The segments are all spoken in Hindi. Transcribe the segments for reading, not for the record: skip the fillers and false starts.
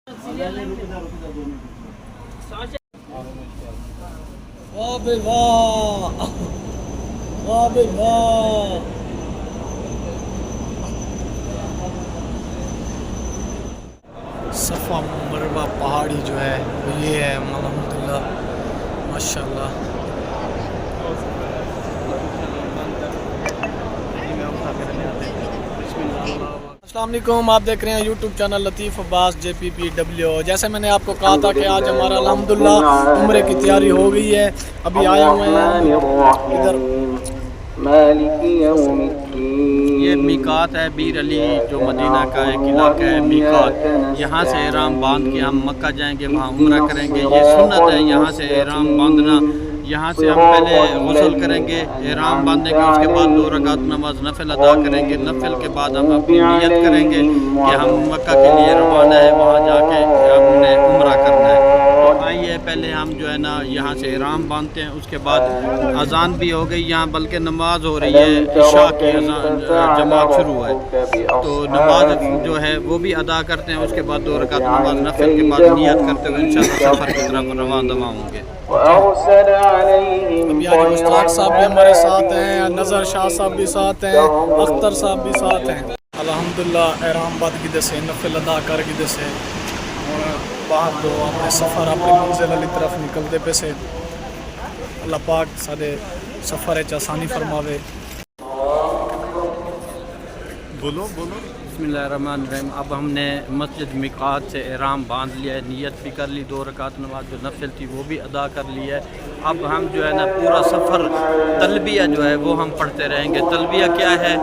वाह बे वाह, वाह बे वाह। सफ़ा मरवा पहाड़ी जो है वो ये है अल्हम्दुलिल्लाह माशाल्लाह। अस्सलाम वालेकुम, आप देख रहे हैं यूट्यूब चैनल लतीफ़ अब्बास JPPW। जैसे मैंने आपको कहा था कि आज हमारा अल्हम्दुलिल्लाह उम्रे की तैयारी हो गई है। अभी आए हुए हैं इधर। ये मीकात है बीर अली, जो मदीना का एक इलाका है मीकात। यहाँ से एहराम बांध के हम मक्का जाएंगे, वहाँ उम्रा करेंगे। ये सुन्नत है यहाँ से एहराम बांधना। यहाँ से हम पहले गुस्ल करेंगे एहराम बांधने के, उसके बाद 2 रकात नमाज नफिल अदा करेंगे। नफिल के बाद हम अपनी नियत करेंगे कि हम मक्का के लिए रवाना है, वहाँ जाके हमने उम्रा करना है। तो आइए पहले हम जो है ना यहाँ से एहराम बांधते हैं। उसके बाद अजान भी हो गई यहाँ, बल्कि नमाज हो रही है, इशा की अजान जमात शुरू है। तो नमाज जो है वो भी अदा करते हैं। उसके बाद 2 रकात नमाज नफिल के बाद नियत करते हुए इंशाअल्लाह सफ़र की तरफ रवाना दवा होंगे। अभी आज मुश्ताक साहब भी हमारे साथ हैं, नज़र शाह साहब भी साथ हैं, अख्तर साहब भी साथ हैं। अल्हम्दुलिल्लाह एहराम बाद से नफिल अदा कर से और बाहर दो अपने सफ़र अपनी मंजिल वाली तरफ निकलते पे से। अल्लाह पाक सारे सफ़र आसानी फरमावे। बोलो बोलो। बिस्मिल्लाहिर्रहमानिर्रहीम। अब हमने मस्जिद मिकात से एहराम बांध लिया है, नियत भी कर ली, 2 रकात नमाज जो नफिल थी वो भी अदा कर ली है। अब हम जो है ना पूरा सफ़र तलबिया जो है वो हम पढ़ते रहेंगे। तलबिया क्या है?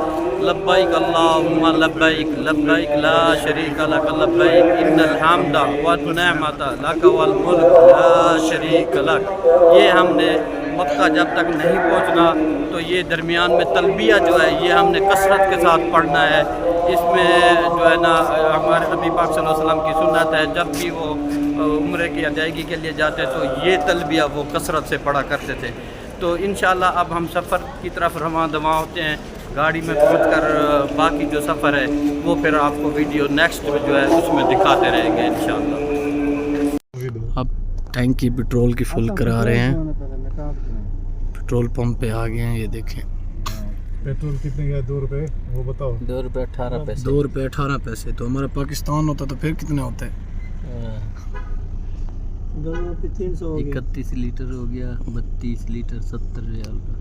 लब्बैक अल्लाहुम्मा लब्बैक, लब्बैक ला शरीका लक लब्बैक, इन्नल हम्दा व निअमता लक वल मुल्क ला शरीका लक। ये हमने मक्का जब तक नहीं पहुंचना तो ये दरमियान में तलबिया जो है ये हमने कसरत के साथ पढ़ना है। इसमें जो है ना हमारे नबी पाक सल्लल्लाहु अलैहि वसल्लम की सुन्नत है, जब भी वो उम्रे की अदायगी के लिए जाते तो ये तलबिया वो कसरत से पढ़ा करते थे। तो इंशाअल्लाह अब हम सफ़र की तरफ रवाना दवा होते हैं। गाड़ी में पहुंचकर बाकी जो सफ़र है वो फिर आपको वीडियो नेक्स्ट जो है उसमें दिखाते रहेंगे इंशाअल्लाह। अब टैंकी पेट्रोल की फुल करा रहे हैं। पेट्रोल पंप पे आ गए हैं, ये देखें। पेट्रोल कितने का? 2 रुपए वो बताओ। 2 रुपये 18 पैसे। 2 रुपये 18 पैसे। तो हमारा पाकिस्तान होता तो फिर कितने होते? 31 लीटर हो गया, 32 लीटर 70 रियाल का।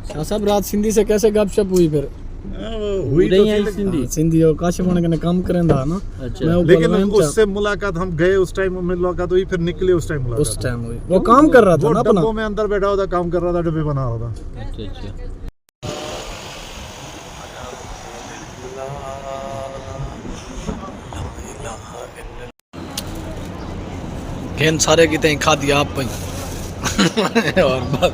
शाह साहब रात सिंधी से कैसे गपशप हुई फिर? हुई तो थी, सिंधी सिंधी और काशिमाना के काम करें था ना। अच्छा। मैं लेकिन उससे मुलाकात हम गए उस टाइम मुलाकात हुई, फिर निकले उस टाइम मुलाकात। उस टाइम हुई, वो काम कर रहा था ना अपना। डब्बों में अंदर बैठा होता, काम कर रहा था, डब्बे बना रहा था। अच्छा अच्छा। घेन सारे की तई खा दिया आप पई और बस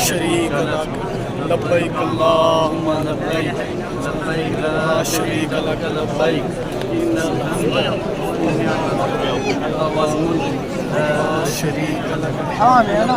शरीक लब्बैक अल्लाहुम्मा लब्बैक, लब्बैक ला शरीक लक लब्बैक, इन्नल हम्दा वल मुल्क ला शरीक लक। हाँ है ना।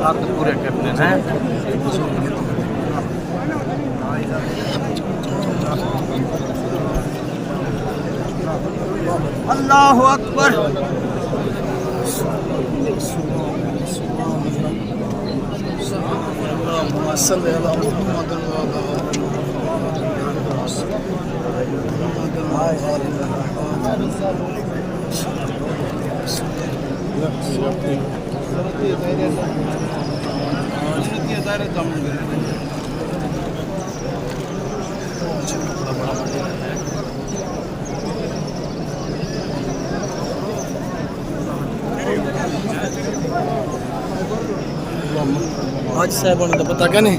साथ पूरे करते हैं। अल्लाहु अकबर। आज साहब तो पता क्या नहीं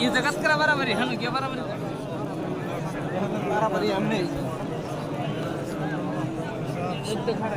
ये जगत करा बराबर है हम क्या बराबर है हमने एक तो खड़ा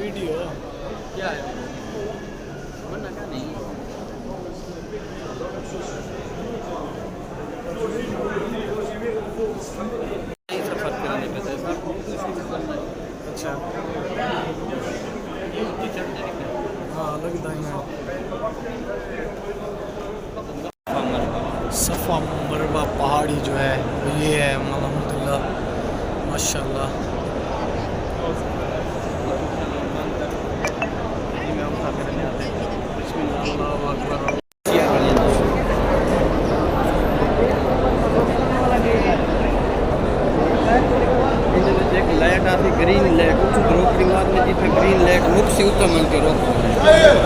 वीडियो क्या है वरना क्या नहीं सफर करने में अच्छा चढ़ने हाँ लगता है सफ़ा मरबा पहाड़ी जो है वो ये है अल्हम्दुलिल्लाह माशाल्लाह। में हम खा करने आते हैं। बिस्मिल्लाह अल्लाहु अकबर। ग्रीन लाइट मुक्सी उत्तर मन के रोक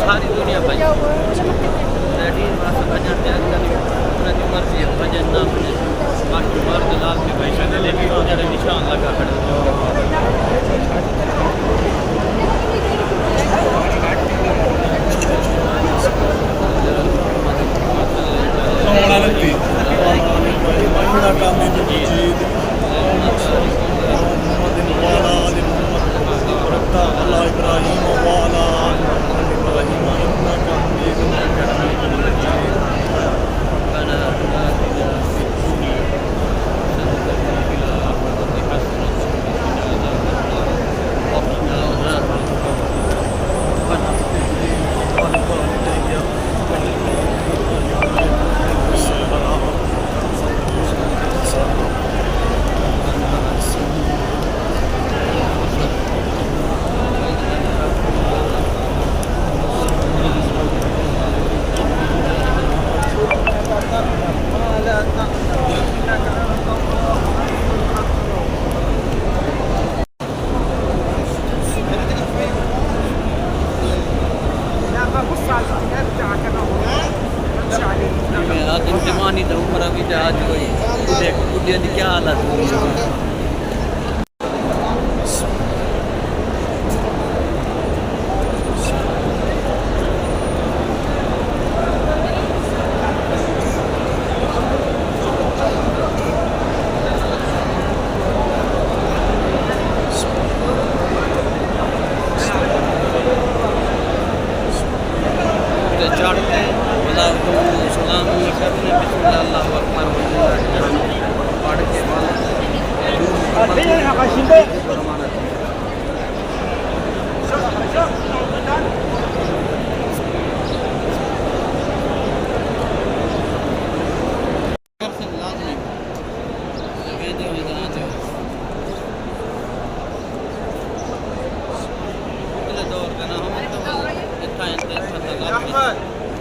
सारी दुनिया भाई मर्जी है भजन ना भजन बाकी मर्द लाल के भाई निशान लगा खड़े जवानी तो उम्र भी आज हुई देख बुढ़िया की क्या हालत हुई चढ़ते सलाम करने अल्लाह अकबर पढ़ के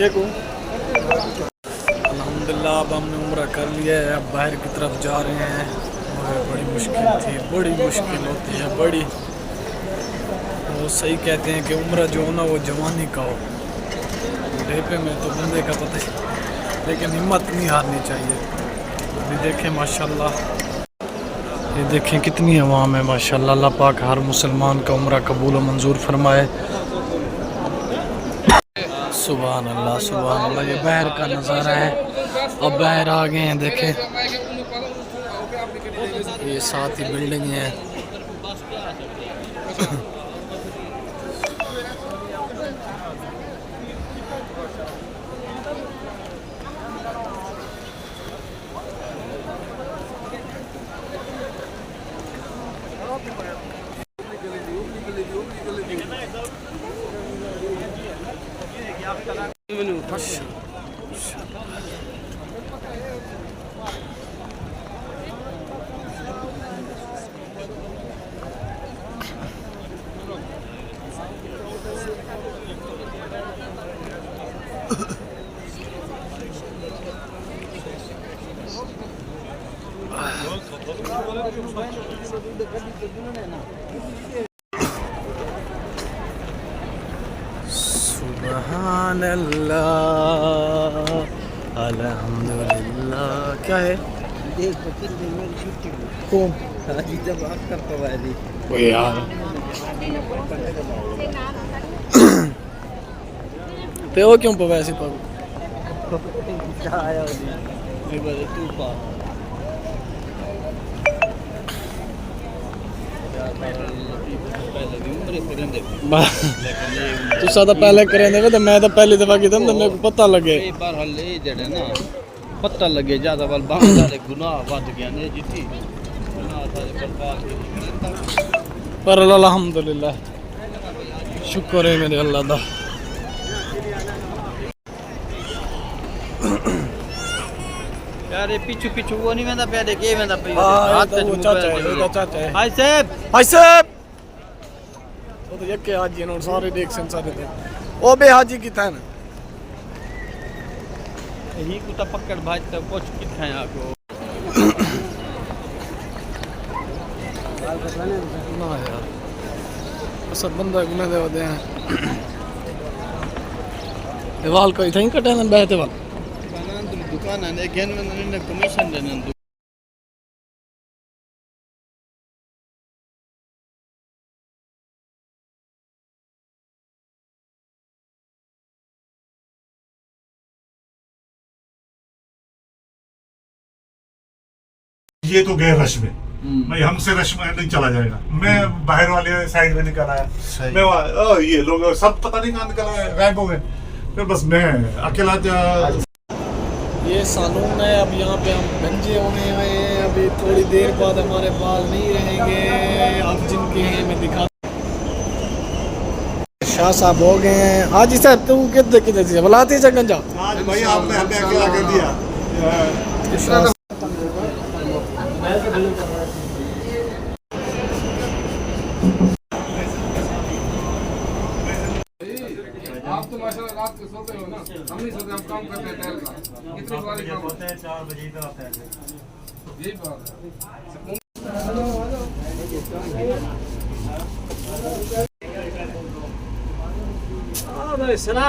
क्या कहूँ। अल्हम्दुलिल्लाह अब हमने उम्रा कर लिया है, अब बाहर की तरफ जा रहे हैं। और बड़ी मुश्किल थी, बड़ी मुश्किल होती है बड़ी। वो सही कहते हैं कि उम्रा जो हो ना वो जवानी का हो, बुढ़ेपे में तो बंदे का पता ही, लेकिन हिम्मत नहीं हारनी चाहिए। अभी देखें माशाल्लाह, ये देखें कितनी अवाम है माशाल्लाह। अल्लाह पाक हर मुसलमान का उम्रा कबूल व मंजूर फरमाए। सुभान अल्लाह सुभान अल्लाह। ये बाहर का नज़ारा है, अब बाहर आ गए हैं। देखें ये साथ ही बिल्डिंग है। सुभान अल्लाह अल्हम्दुलिल्लाह। क्या है कौन ओ यार ते वो क्यों पवा ऐसे पग तू सादा पहले करेंगे तो मैं तो पहली दफा की तो मेरे को पता लगे पर हले जड़े ना पता लगे ज्यादा वाल बांधा दे गुनाह वध गया ने जिती गुनाह था बर्बाद पर अल्हम्दुलिल्लाह शुक्र है मेरे अल्लाह दा। यार पीछू पीछू वो नहीं वेंदा प्यारे के वेंदा पे हां वो चाचा है हाय साहब वो तो यके हाजी ने सारे देख संसारे थे ओ बे हाजी की था ना ही को तो पकड़ भाई तो कुछ किथा है आको ना यार सब बंदा गुना दे हैं वाल कोई था ही कटे ना बैठे वाल दुकान है गेन में कमीशन देने ये तो गए रश में, भाई हमसे रश में नहीं चला जाएगा। मैं बाहर वाले साइड में निकल आया, मैं ये लोग सब पता नहीं कहाँ निकल आए, गायब हो गए। फिर बस मैं अकेला ये सालून है। अब यहाँ पे हम गंजे होने आए हैं। अभी थोड़ी देर बाद हमारे बाल नहीं रहेंगे, अब जिनके हैं मैं दिखा। शाह साहब हो गए हैं। हाजी साहब तू कितने कितने से बुलाते हैं गंजा आज भाई आपने हमें अकेला कर दिया। आप तो माशाल्लाह रात को सोते हो ना, हम नहीं सोते, हम काम करते हैं टहल का। कितनी बारी काम होते हैं 4 बजे तो आते हैं। यही बात है। सला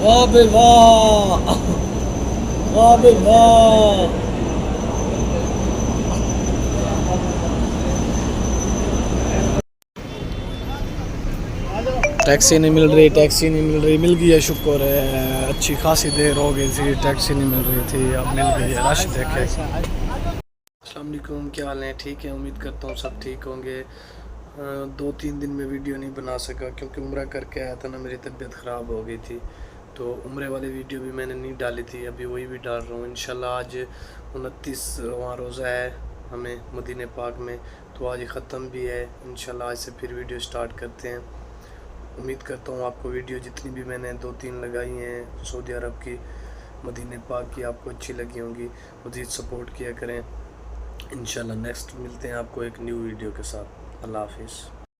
वाह बे वाह वाह बे वाह। टैक्सी नहीं मिल रही, टैक्सी नहीं मिल रही। मिल गई है, शुक्र है। अच्छी खासी देर हो गई थी, टैक्सी नहीं मिल रही थी, अब मिल गई है। रश देखे। अस्सलाम वालेकुम, क्या हाल है? ठीक है, उम्मीद करता हूँ सब ठीक होंगे। 2-3 दिन में वीडियो नहीं बना सका क्योंकि उम्रा करके आया था ना, मेरी तबीयत ख़राब हो गई थी। तो उम्रे वाली वीडियो भी मैंने नहीं डाली थी, अभी वही भी डाल रहा हूँ इंशाल्लाह। आज 29वां रोज़ा है हमें मदीने पाक में, तो आज ख़त्म भी है इंशाल्लाह। आज से फिर वीडियो स्टार्ट करते हैं। उम्मीद करता हूँ आपको वीडियो जितनी भी मैंने 2-3 लगाई हैं सऊदी अरब की, मदीने पाक की, आपको अच्छी लगी होंगी। मज़ीद सपोर्ट किया करें इंशाल्लाह। नेक्स्ट मिलते हैं आपको एक न्यू वीडियो के साथ। अल्लाह हाफिज़।